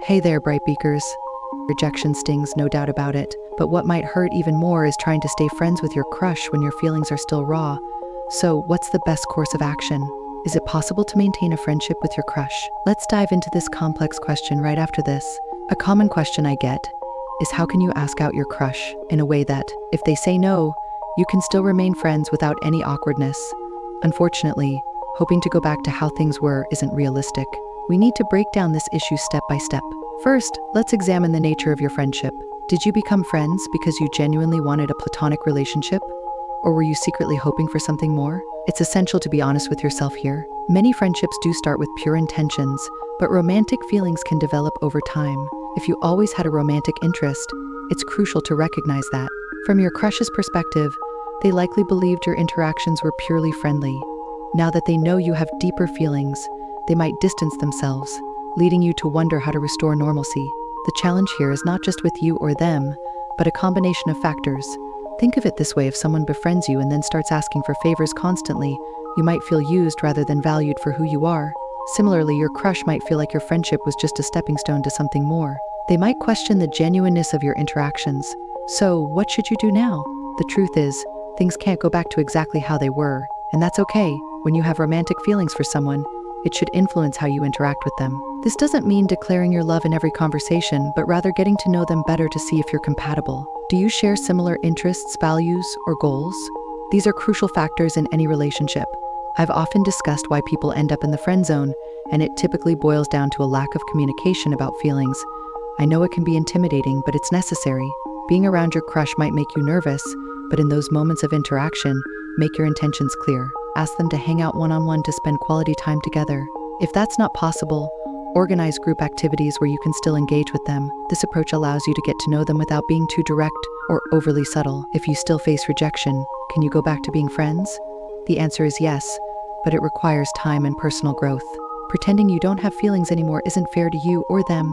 Hey there, bright beakers. Rejection stings, no doubt about it, but what might hurt even more is trying to stay friends with your crush when your feelings are still raw. So, what's the best course of action? Is it possible to maintain a friendship with your crush? Let's dive into this complex question right after this. A common question I get is, how can you ask out your crush in a way that, if they say no, you can still remain friends without any awkwardness? Unfortunately, hoping to go back to how things were isn't realistic. We need to break down this issue step by step. First, let's examine the nature of your friendship. Did you become friends because you genuinely wanted a platonic relationship? Or were you secretly hoping for something more? It's essential to be honest with yourself here. Many friendships do start with pure intentions, but romantic feelings can develop over time. If you always had a romantic interest, it's crucial to recognize that. From your crush's perspective, they likely believed your interactions were purely friendly. Now that they know you have deeper feelings, they might distance themselves, leading you to wonder how to restore normalcy. The challenge here is not just with you or them, but a combination of factors. Think of it this way: if someone befriends you and then starts asking for favors constantly, you might feel used rather than valued for who you are. Similarly, your crush might feel like your friendship was just a stepping stone to something more. They might question the genuineness of your interactions. So, what should you do now? The truth is, things can't go back to exactly how they were, and that's okay. When you have romantic feelings for someone, it should influence how you interact with them. This doesn't mean declaring your love in every conversation, but rather getting to know them better to see if you're compatible. Do you share similar interests, values, or goals? These are crucial factors in any relationship. I've often discussed why people end up in the friend zone, and it typically boils down to a lack of communication about feelings. I know it can be intimidating, but it's necessary. Being around your crush might make you nervous, but in those moments of interaction, make your intentions clear. Ask them to hang out one-on-one to spend quality time together. If that's not possible, organize group activities where you can still engage with them. This approach allows you to get to know them without being too direct or overly subtle. If you still face rejection, can you go back to being friends? The answer is yes, but it requires time and personal growth. Pretending you don't have feelings anymore isn't fair to you or them.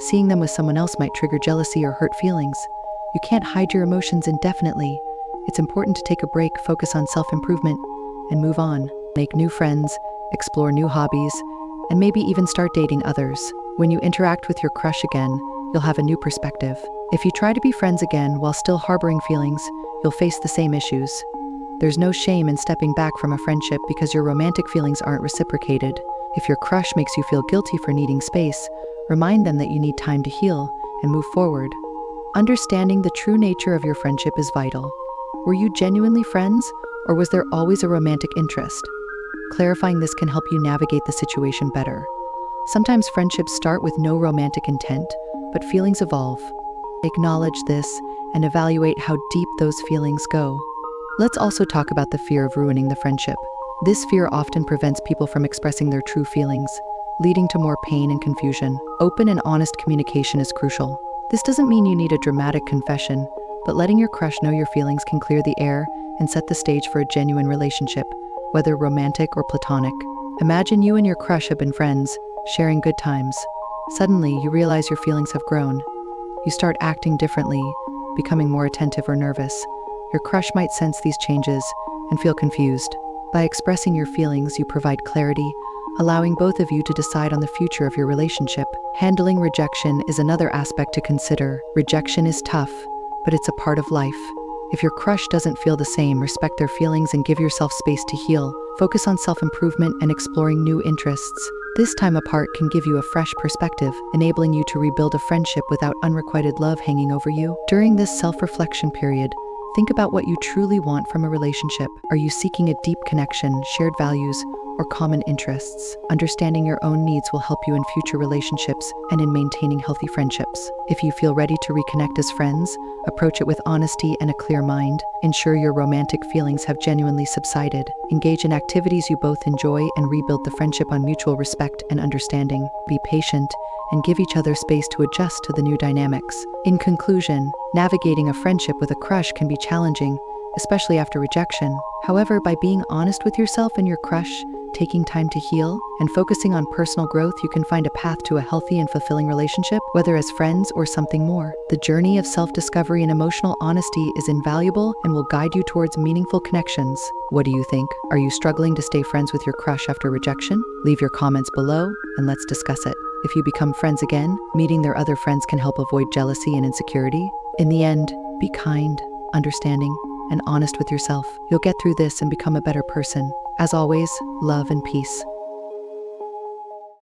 Seeing them with someone else might trigger jealousy or hurt feelings. You can't hide your emotions indefinitely. It's important to take a break, focus on self-improvement, and move on. Make new friends, explore new hobbies, and maybe even start dating others. When you interact with your crush again, you'll have a new perspective. If you try to be friends again while still harboring feelings, you'll face the same issues. There's no shame in stepping back from a friendship because your romantic feelings aren't reciprocated. If your crush makes you feel guilty for needing space, remind them that you need time to heal and move forward. Understanding the true nature of your friendship is vital. Were you genuinely friends, or was there always a romantic interest? Clarifying this can help you navigate the situation better. Sometimes friendships start with no romantic intent, but feelings evolve. Acknowledge this and evaluate how deep those feelings go. Let's also talk about the fear of ruining the friendship. This fear often prevents people from expressing their true feelings, leading to more pain and confusion. Open and honest communication is crucial. This doesn't mean you need a dramatic confession, but letting your crush know your feelings can clear the air and set the stage for a genuine relationship, whether romantic or platonic. Imagine you and your crush have been friends, sharing good times. Suddenly, you realize your feelings have grown. You start acting differently, becoming more attentive or nervous. Your crush might sense these changes and feel confused. By expressing your feelings, you provide clarity, allowing both of you to decide on the future of your relationship. Handling rejection is another aspect to consider. Rejection is tough, but it's a part of life. If your crush doesn't feel the same, respect their feelings and give yourself space to heal. Focus on self-improvement and exploring new interests. This time apart can give you a fresh perspective, enabling you to rebuild a friendship without unrequited love hanging over you. During this self-reflection period, think about what you truly want from a relationship. Are you seeking a deep connection, shared values, or common interests? Understanding your own needs will help you in future relationships and in maintaining healthy friendships. If you feel ready to reconnect as friends, approach it with honesty and a clear mind. Ensure your romantic feelings have genuinely subsided. Engage in activities you both enjoy and rebuild the friendship on mutual respect and understanding. Be patient and give each other space to adjust to the new dynamics. In conclusion, navigating a friendship with a crush can be challenging, especially after rejection. However, by being honest with yourself and your crush, taking time to heal, and focusing on personal growth, you can find a path to a healthy and fulfilling relationship, whether as friends or something more. The journey of self-discovery and emotional honesty is invaluable and will guide you towards meaningful connections. What do you think? Are you struggling to stay friends with your crush after rejection? Leave your comments below and let's discuss it. If you become friends again, meeting their other friends can help avoid jealousy and insecurity. In the end, be kind, understanding, and honest with yourself. You'll get through this and become a better person. As always, love and peace.